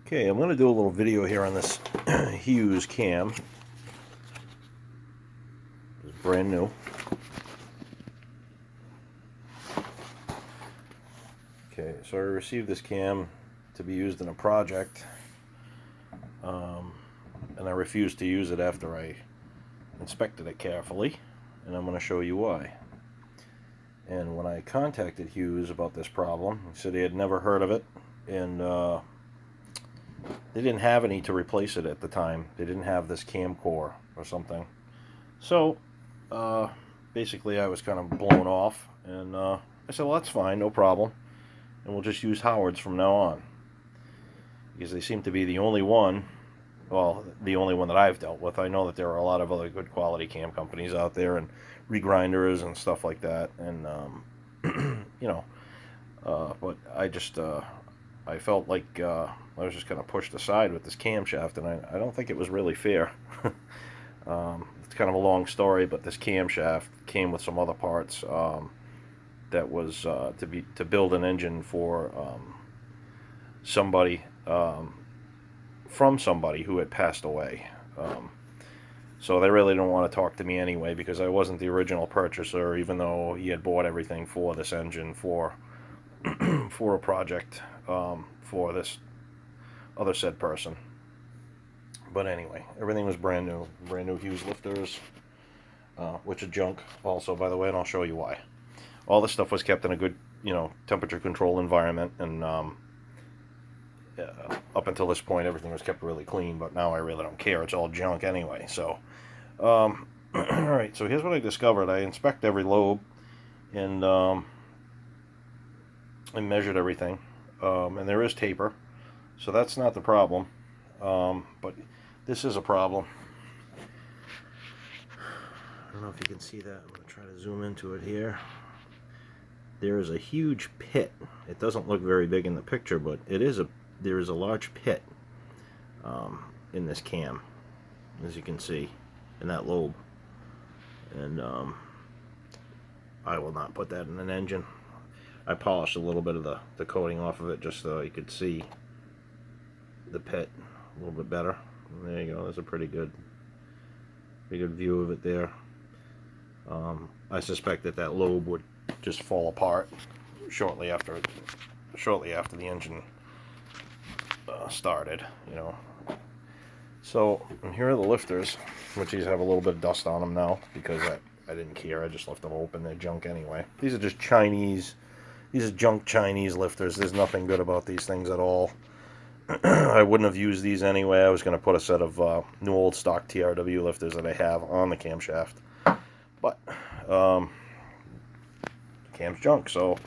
Okay, I'm going to do a little video here on this Hughes cam. It's brand new. Okay, so I received this cam to be used in a project, and I refused to use it after I inspected it carefully, and I'm going to show you why. And when I contacted Hughes about this problem, he said he had never heard of it, and they didn't have any to replace it at the time. They didn't have this cam core or something. So basically I was kind of blown off, and I said, well, that's fine, no problem, and we'll just use Howard's from now on, because they seem to be the only one, well, the only one that I've dealt with. I know that there are a lot of other good quality cam companies out there, and regrinders and stuff like that, and you know, but I just I felt like I was just kind of pushed aside with this camshaft, and I don't think it was really fair. It's kind of a long story, but this camshaft came with some other parts that was to build an engine for somebody, from somebody who had passed away. So they really don't want to talk to me anyway, because I wasn't the original purchaser, even though he had bought everything for this engine for for a project for this other said person. But anyway, everything was brand new Hughes lifters, which are junk also, by the way, and I'll show you why. All this stuff was kept in a good, temperature control environment, and up until this point everything was kept really clean, but now I really don't care. It's all junk anyway. So alright, so here's what I discovered. I inspect every lobe, and I measured everything, and there is taper, so that's not the problem, but this is a problem. I don't know if you can see that. I'm going to try to zoom into it here. There is a huge pit. It doesn't look very big in the picture, but there is a large pit in this cam, as you can see, in that lobe. And I will not put that in an engine. I polished a little bit of the coating off of it just so you could see the pit a little bit better. And there you go. There's a pretty good view of it there. I suspect that lobe would just fall apart shortly after the engine started. So, and here are the lifters, which these have a little bit of dust on them now, because I didn't care. I just left them open. They're junk anyway. These are just Chinese. These are junk Chinese lifters. There's nothing good about these things at all. I wouldn't have used these anyway. I was going to put a set of new old stock TRW lifters that I have on the camshaft. But cam's junk, so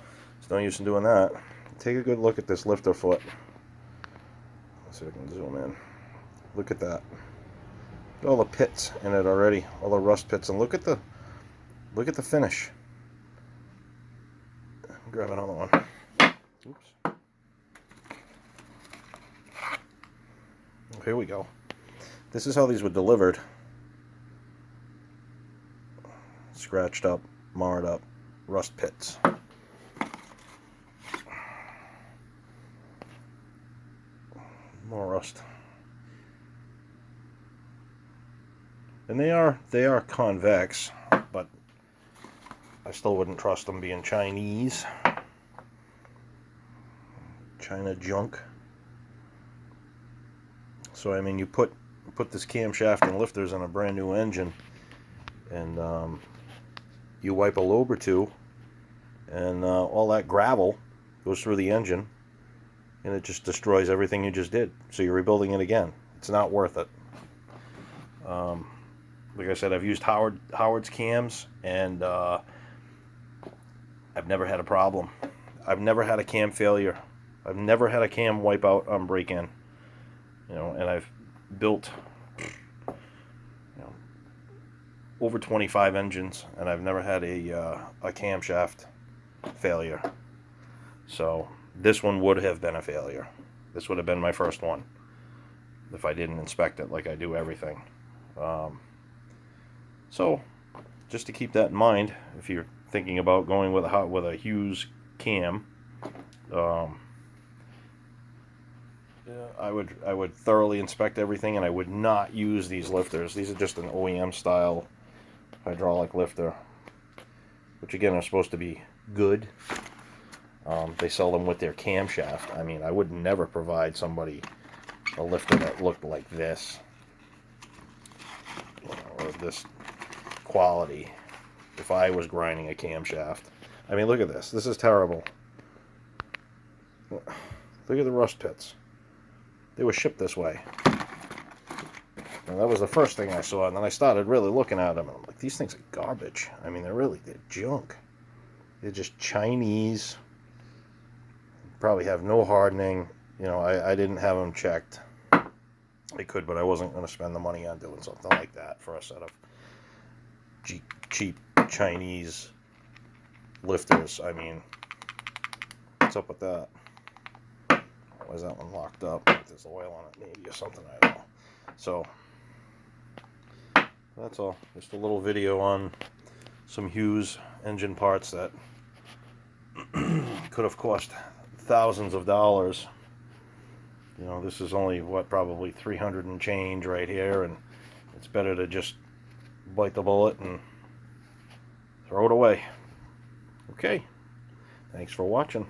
there's no use in doing that. Take a good look at this lifter foot. Let's see if I can zoom in. Look at that. Look at all the pits in it already, all the rust pits, and look at the finish. Grab another one. Oops. Here we go. This is how these were delivered. Scratched up, marred up, rust pits. More rust. And they are convex, but I still wouldn't trust them being Chinese. China junk. So I mean, you put this camshaft and lifters on a brand new engine, and you wipe a lobe or two, and all that gravel goes through the engine, and it just destroys everything you just did. So you're rebuilding it again. It's not worth it. Like I said, I've used Howard's cams, and I've never had a problem. I've never had a cam failure. I've never had a cam wipe out on break-in. And I've built over 25 engines, and I've never had a camshaft failure. So this one would have been a failure. This would have been my first one if I didn't inspect it like I do everything. So just to keep that in mind, if you're thinking about going with a Hughes cam, I would thoroughly inspect everything, and I would not use these lifters. These are just an OEM style hydraulic lifter, which again are supposed to be good. They sell them with their camshaft. I mean, I would never provide somebody a lifter that looked like this, or this quality, if I was grinding a camshaft. I mean, look at this. This is terrible. Look at the rust pits. They were shipped this way. And that was the first thing I saw, and then I started really looking at them, and I'm like, these things are garbage. I mean, they're junk. They're just Chinese. Probably have no hardening. You know, I didn't have them checked. I could, but I wasn't going to spend the money on doing something like that for a set of cheap Chinese lifters. I mean, what's up with that? Why is that one locked up? There's oil on it maybe or something, I don't know. So, that's all. Just a little video on some Hughes engine parts that could have cost thousands of dollars. You know, this is only, what, probably 300 and change right here, and it's better to just bite the bullet and throw it away. Okay, thanks for watching.